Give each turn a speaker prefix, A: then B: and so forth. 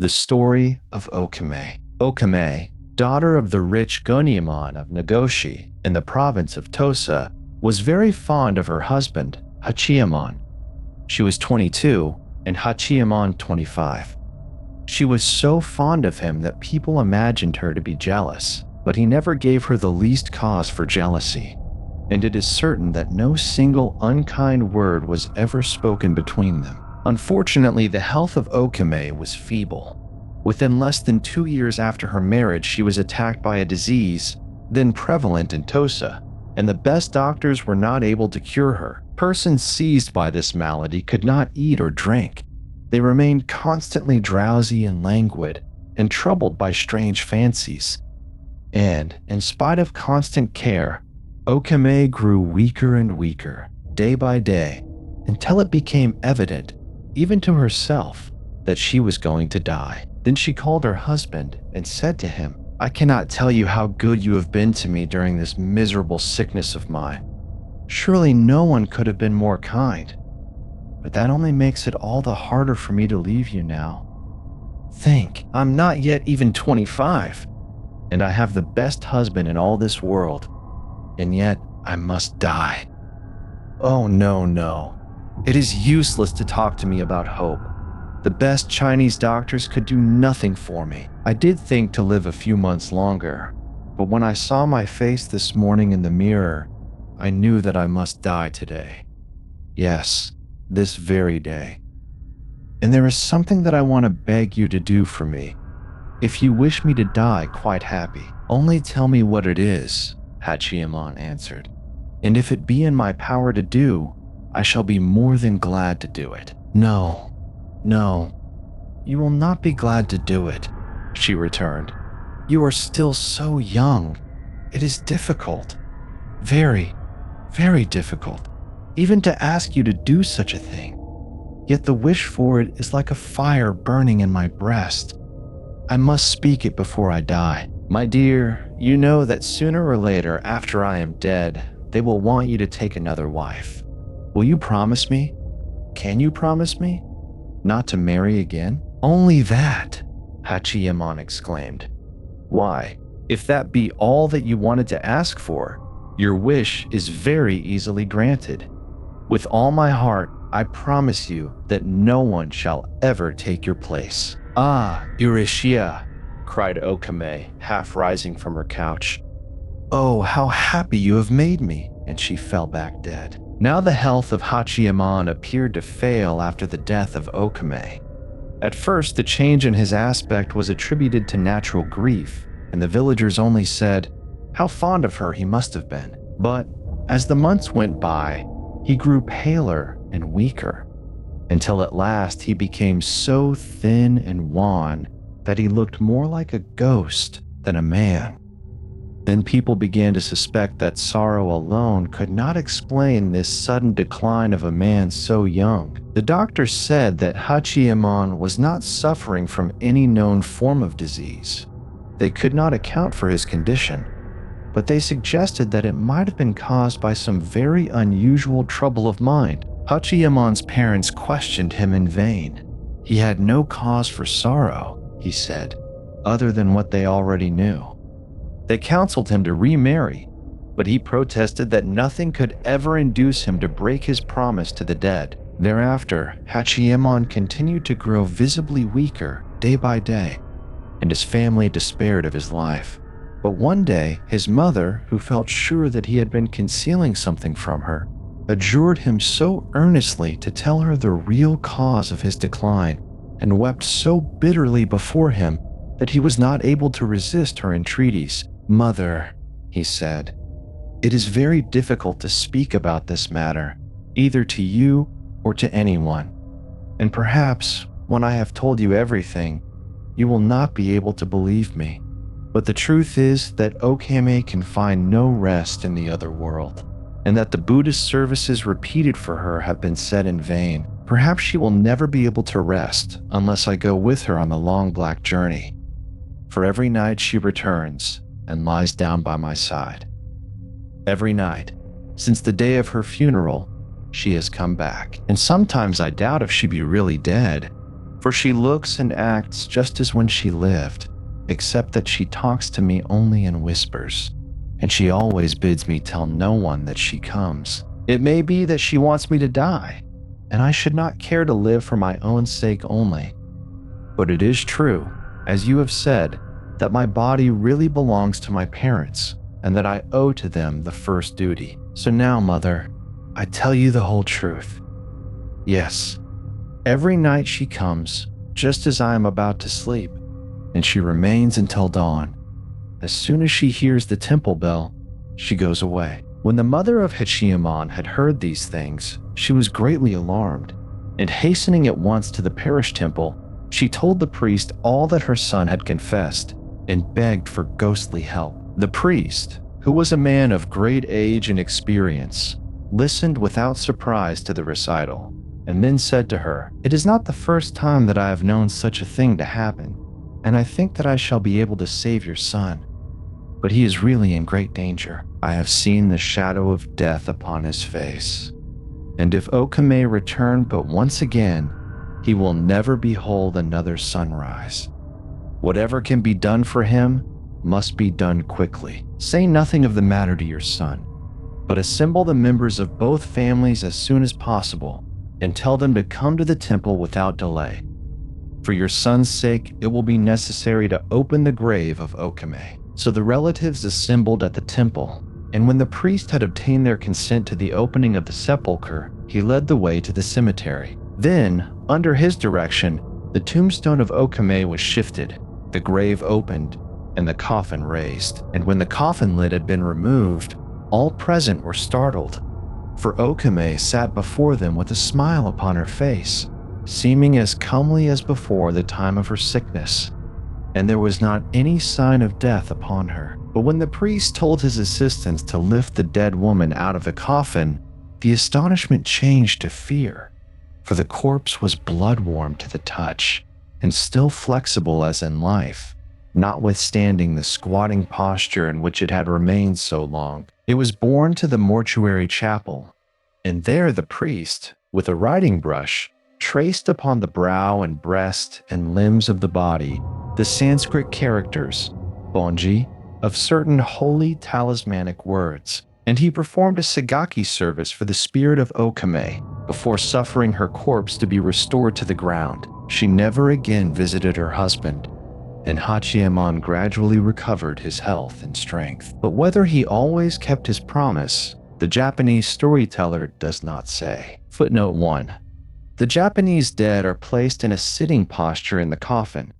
A: The story of O-Kamé. O-Kamé, daughter of the rich Gonyamon of Nagoshi in the province of Tosa, was very fond of her husband, Hachiyamon. She was 22 and Hachiyamon 25. She was so fond of him that people imagined her to be jealous, but he never gave her the least cause for jealousy, and it is certain that no single unkind word was ever spoken between them. Unfortunately, the health of O-Kamé was feeble. Within less than 2 years after her marriage, she was attacked by a disease then prevalent in Tosa, and the best doctors were not able to cure her. Persons seized by this malady could not eat or drink. They remained constantly drowsy and languid, and troubled by strange fancies. And, in spite of constant care, O-Kamé grew weaker and weaker, day by day, until it became evident, even to herself, that she was going to die. Then she called her husband and said to him, "I cannot tell you how good you have been to me during this miserable sickness of mine. Surely no one could have been more kind. But that only makes it all the harder for me to leave you now. Think, I'm not yet even 25, and I have the best husband in all this world, and yet I must die. Oh no. It is useless to talk to me about hope. The best Chinese doctors could do nothing for me. I did think to live a few months longer, but when I saw my face this morning in the mirror, I knew that I must die today. Yes, this very day. And there is something that I want to beg you to do for me. If you wish me to die quite happy, only tell me what it is," Hachiyamon answered. "And if it be in my power to do, I shall be more than glad to do it." No, you will not be glad to do it," she returned. "You are still so young. It is difficult. Very, very difficult, even to ask you to do such a thing. Yet the wish for it is like a fire burning in my breast. I must speak it before I die. My dear, you know that sooner or later, after I am dead, they will want you to take another wife. Will you promise me? Can you promise me? Not to marry again?" "Only that," Hachiyamon exclaimed. "Why, if that be all that you wanted to ask for, your wish is very easily granted. With all my heart, I promise you that no one shall ever take your place." "Ah, Urishia," cried O-Kamé, half rising from her couch. "Oh, how happy you have made me," and she fell back dead. Now the health of Hachiyamon appeared to fail after the death of O-Kamé. At first, the change in his aspect was attributed to natural grief, and the villagers only said, "How fond of her he must have been." But as the months went by, he grew paler and weaker, until at last he became so thin and wan that he looked more like a ghost than a man. Then people began to suspect that sorrow alone could not explain this sudden decline of a man so young. The doctor said that Hachiyamon was not suffering from any known form of disease. They could not account for his condition, but they suggested that it might have been caused by some very unusual trouble of mind. Hachiyamon's parents questioned him in vain. He had no cause for sorrow, he said, other than what they already knew. They counseled him to remarry, but he protested that nothing could ever induce him to break his promise to the dead. Thereafter, Hachiyamon continued to grow visibly weaker day by day, and his family despaired of his life. But one day, his mother, who felt sure that he had been concealing something from her, adjured him so earnestly to tell her the real cause of his decline, and wept so bitterly before him that he was not able to resist her entreaties. "Mother," he said, "it is very difficult to speak about this matter, either to you or to anyone. And perhaps, when I have told you everything, you will not be able to believe me. But the truth is that O-Kamé can find no rest in the other world, and that the Buddhist services repeated for her have been said in vain. Perhaps she will never be able to rest unless I go with her on the long black journey. For every night she returns and lies down by my side. Every night, since the day of her funeral, she has come back. And sometimes I doubt if she be really dead, for she looks and acts just as when she lived, except that she talks to me only in whispers, and she always bids me tell no one that she comes. It may be that she wants me to die, and I should not care to live for my own sake only. But it is true, as you have said, that my body really belongs to my parents, and that I owe to them the first duty. So now, Mother, I tell you the whole truth. Yes, every night she comes, just as I am about to sleep, and she remains until dawn. As soon as she hears the temple bell, she goes away. When the mother of Hachiyemon had heard these things, she was greatly alarmed, and hastening at once to the parish temple, she told the priest all that her son had confessed and begged for ghostly help. The priest, who was a man of great age and experience, listened without surprise to the recital, and then said to her, "It is not the first time that I have known such a thing to happen, and I think that I shall be able to save your son. But he is really in great danger. I have seen the shadow of death upon his face, and if O-Kamé return but once again, he will never behold another sunrise. Whatever can be done for him must be done quickly. Say nothing of the matter to your son, but assemble the members of both families as soon as possible and tell them to come to the temple without delay. For your son's sake, it will be necessary to open the grave of O-Kamé." So the relatives assembled at the temple, and when the priest had obtained their consent to the opening of the sepulchre, he led the way to the cemetery. Then, under his direction, the tombstone of O-Kamé was shifted, the grave opened, and the coffin raised. And when the coffin lid had been removed, all present were startled, for O-Kamé sat before them with a smile upon her face, seeming as comely as before the time of her sickness, and there was not any sign of death upon her. But when the priest told his assistants to lift the dead woman out of the coffin, the astonishment changed to fear, for the corpse was blood-warm to the touch and still flexible as in life, notwithstanding the squatting posture in which it had remained so long. It was borne to the mortuary chapel, and there the priest, with a writing brush, traced upon the brow and breast and limbs of the body the Sanskrit characters, bonji, of certain holy talismanic words, and he performed a sagaki service for the spirit of O-Kamé before suffering her corpse to be restored to the ground. She never again visited her husband, and Hachiyemon gradually recovered his health and strength. But whether he always kept his promise, the Japanese storyteller does not say. Footnote 1. The Japanese dead are placed in a sitting posture in the coffin,